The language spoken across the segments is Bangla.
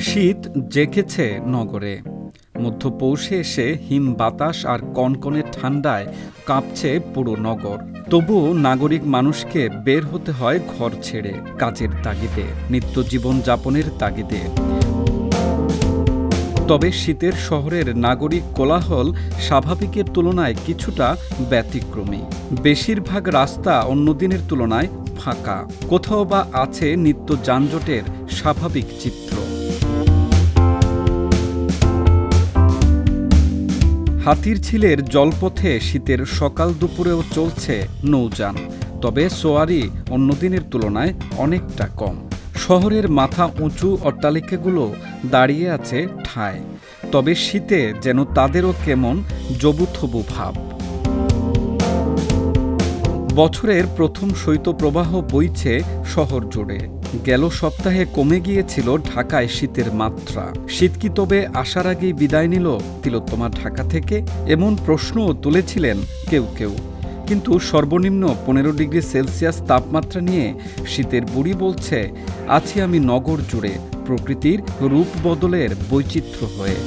শীত জেঁকেছে নগরে। মধ্য পৌষে এসে হিম বাতাস আর কনকনে ঠান্ডায় কাঁপছে পুরো নগর। তবুও নাগরিক মানুষকে বের হতে হয় ঘর ছেড়ে, কাজের তাগিদে, নিত্য জীবন যাপনের তাগিদে। তবে শীতের শহরের নাগরিক কোলাহল স্বাভাবিকের তুলনায় কিছুটা ব্যতিক্রমী। বেশিরভাগ রাস্তা অন্য দিনের তুলনায় ফাঁকা, কোথাও বা আছে নিত্য যানজটের স্বাভাবিক চিত্র। হাতিরঝিলের জলপথে শীতের সকাল দুপুরেও চলছে নৌযান, তবে সোয়ারি অন্যদিনের তুলনায় অনেকটা কম। শহরের মাথা উঁচু অট্টালিকাগুলো দাঁড়িয়ে আছে ঠায়, তবে শীতে যেন তাদেরও কেমন জবুথবু ভাব। বছরের প্রথম শৈত্যপ্রবাহ বইছে শহর জুড়ে। গেল সপ্তাহে কমে গিয়েছিল ঢাকায় শীতের মাত্রা। শীত কি তবে আসার আগেই বিদায় নিল তিলোত্তমা ঢাকা থেকে? এমন প্রশ্নও তুলেছিলেন কেউ কেউ। কিন্তু সর্বনিম্ন 15 ডিগ্রি সেলসিয়াস তাপমাত্রা নিয়ে শীতের বুড়ি বলছে, আছি আমি নগর জুড়ে প্রকৃতির রূপ বদলের বৈচিত্র্য হয়ে।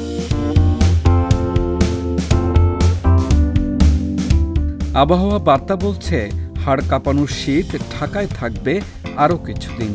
আবহাওয়া বার্তা বলছে, হাড় কাঁপানো শীত ঢাকায় থাকবে আরও কিছুদিন।